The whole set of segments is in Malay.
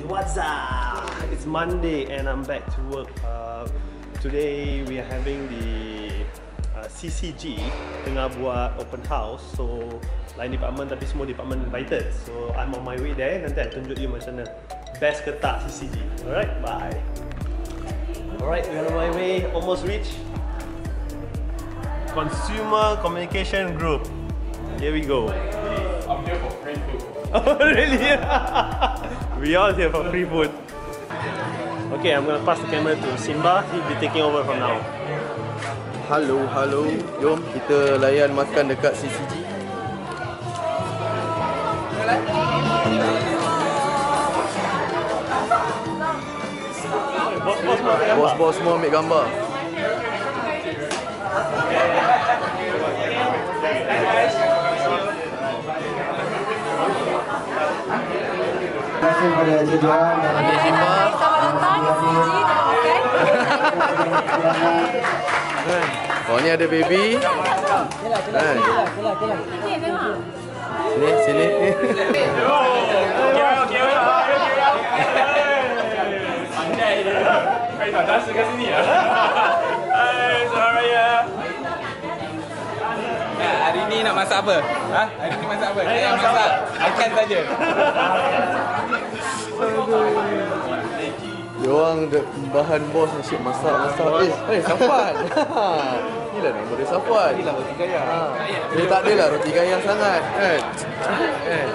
What's up? It's Monday and I'm back to work. Today we are having the CCG tengah buat open house. So lain department tapi semua department invited. So I'm on my way there. Nanti I tunjuk you macam mana best ke tak CCG. Alright, bye. Alright, we are on my way. Almost reached Consumer Communication Group. Here we go. I'm here for free food. Oh really? We all here for free food. Okay, I'm gonna pass the camera to Simba. He'll be taking over from now. Halo, jom kita layan makan dekat CCG. Bos-bos semua ambil gambar. Terima kasih kepada tujuan dan Adik Simba. Selamat datang di CCG, jangan makan. Oh ni ada baby. Sini. Pandai dia. Kau tak rasa kat sini ya? Hai, selamat raya. Hari ni nak masak apa? Ha? Hari ni masak apa? Saya masak makan saja. Diorang bahan bos asyik masak. Safwan. Inilah nama dia Safwan. Inilah roti gaya. Dia tak adalah roti gaya sangat kan.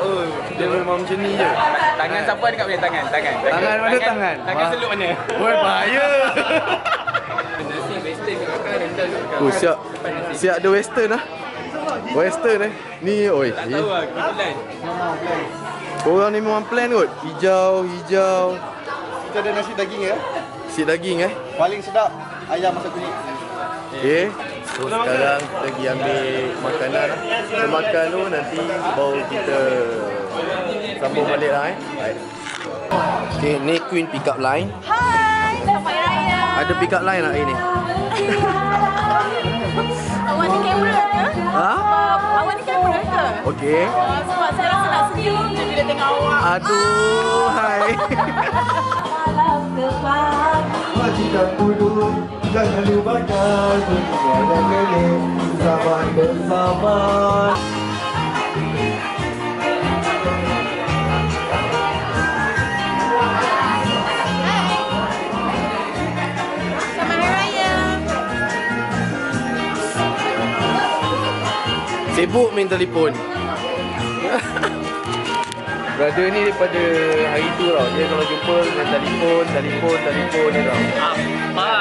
Oh, dia memang macam ni je. Tangan Safwan dekat mana? Tangan. Tangan mana tangan? Tangan seluk mana? Oi, bahaya. Nasi western kat kakak rendah kat. Oh, siap ada western lah. Western ni oi. Tak tahu lah, kebetulan. Korang ni memang plan kot. Hijau. kita ada nasi daging ya. Nasi daging Paling sedap ayam masak kunyit. Okay. So sekarang kita pergi ambil makanan lah. Kita makan tu nanti baru kita sambung balik lah Baik. Okay, ni Queen pick up line. Hai, selamat raya. Ada pick up line lah hari ni. Awak ni kamera ke? Ha? Awak ni kamera ke? Okay. Sebab saya rasa nak senyum je bila tengok awak. Aduh, hai. Majikan dulu jangan lupakan semuanya keliling zaman bersama. Selamat raya. Sibuk main telefon. Brother ni daripada hari tu tau. Dia kalau jumpa dengan telefon dia tau. Apa?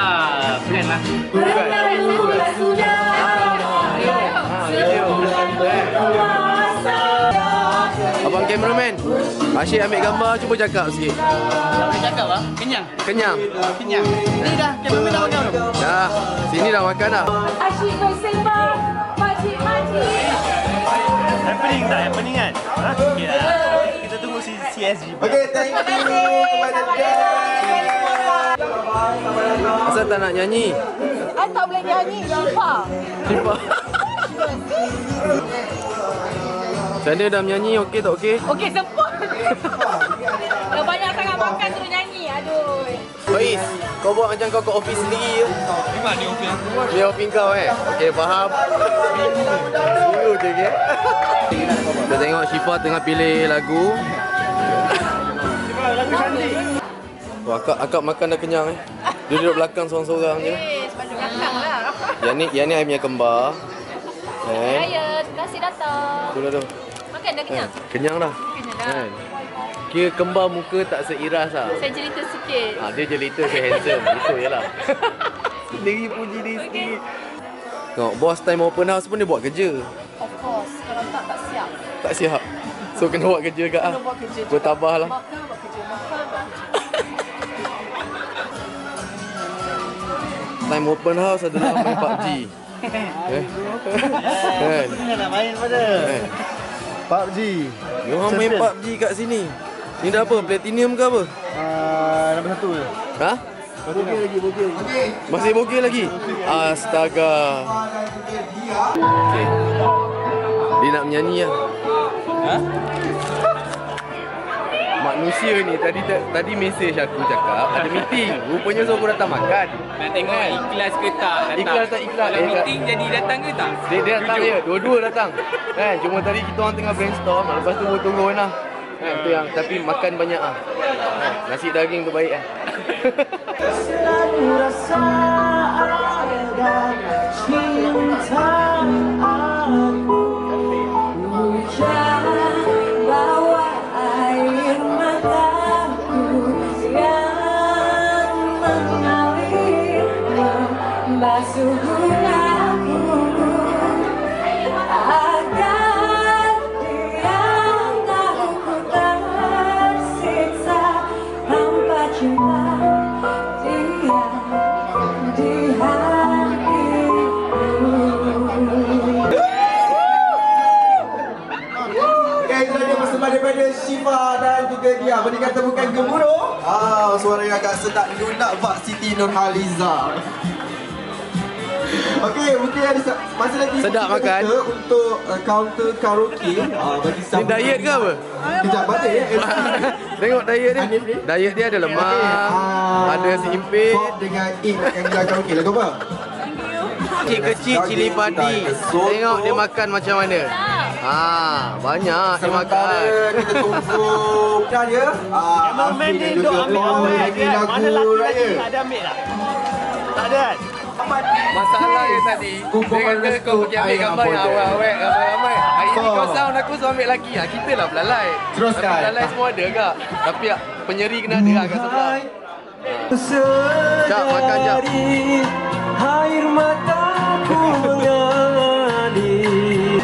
Bukan lah. Bukan. Abang cameraman, asyik ambil gambar, cuba cakap sikit. Boleh cakap lah. Kenyang. Ni dah, cameraman dah makan belum? Dah, sini dah makan dah. Asyik bersembang, makcik-makcik. Happening kan? Ha? Okay lah. Kita tunggu CSG. Okey, thank you kepada Asal tak nak nyanyi? I tak boleh nyanyi, Syifa. Macam mana dah menyanyi, okey tak okey? Okey, sempur. Dah banyak sangat makan terus nyanyi. Aduh. Faiz, kau buat macam kau kat office sendiri je. Ni mana dia office aku? Dia office kau okey, faham? Seminggu je ke? Kita tengok Syifa tengah pilih lagu. Lagu cantik. Wah, akak makan dah kenyang Dia duduk belakang seorang-seorang je. Sebab belakang lah. Yang ni I punya kembar. Raya, terima kasih datang. Tu dah tu. Makan dah kenyang? Kenyang dah. Kenyang dah. Kira kembar muka tak seiras lah. Saya cerita sikit. Dia jelita, saya handsome. Itu je lah. Sendiri puji diri sendiri. Tengok, bos time open house pun dia buat kerja. Of course, kalau tak siap. Tak siap. So kena buat kerja kat Kena buat kerja. bertabah lah. Makan, buat kerja. Time open house adalah main PUBG. Kan? nak main pada PUBG. Diorang main PUBG kat sini. Ni dah apa? Platinum ke apa? Nombor 1 je. Ha? Bogey lagi. Masih bogey lagi? Astaga. Okay. Dia nak menyanyi lah. Ha? Mak manusia ni tadi mesej aku cakap ada meeting. Rupanya so aku datang makan. Nak tengok ikhlas ke tak datang. Ikhlas tak ikhlas? Kalau meeting jadi datang ke tak? Dia datang je, dua-dua datang. Kan, cuma tadi kita orang tengah brainstorm, lepas tu tunggu lah. Kan, tu yang tapi makan banyak ah. Nasi daging tu baik ah. Selalu rasa ada cinta aku. Hujan bawa air mataku yang mengalir membasuh aku agar dia tahu ku tersiksa tanpa cinta dia di hatiku. Itu dia bersama daripada Shiva dan juga dia. Benda kata bukan gemuruh. Suara yang agak sedap lunak Pak Siti Nurhaliza. Okey, mungkin ada masih lagi Sedap makan. untuk counter karaoke bagi Ni diet ke apa? Kejap balik ya. Tengok diet dia. Diet dia ada lemak, ada simpit. Pop dengan ink yang kita karaoke lagu apa? Kecil-kecil cili padi. Tengok dia makan macam mana. Banyak dia makan. Kita tunggu dan ya. Cameraman ni duk ambil awet dia. Mana laki-laki ada ambil tak? Tak ada kan? Masalah dia tadi, dia kata kau pergi ambil gambar yang awet-awet, ramai-ramai. Hari ni kau sound aku suruh ambil lagi. Kita lah belalai. Teruskan. Tapi belalai semua ada kak. Tapi penyeri kena ada kat sebelah. Jap, makan jap. Air mataku mengalir.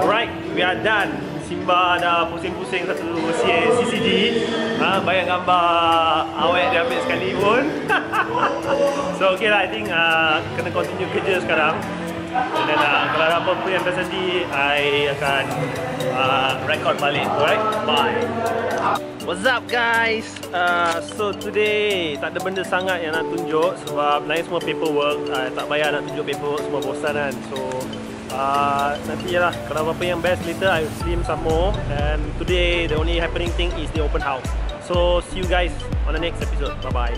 Alright, we are done. Simba dah pusing-pusing satu CCD. Banyak gambar awet dia ambil sekali pun. So okay lah, I think kena continue kerja sekarang. Dan kalau ada apa-apa yang terjadi, I akan record balik. Alright, bye. What's up guys? So today tak ada benda sangat yang nak tunjuk sebab lain semua paperwork. Tak payah nak tunjuk paperwork, semua bosan kan. So nanti lah kalau apa-apa yang best later I will stream some more. And today the only happening thing is the open house. So see you guys on the next episode. Bye bye.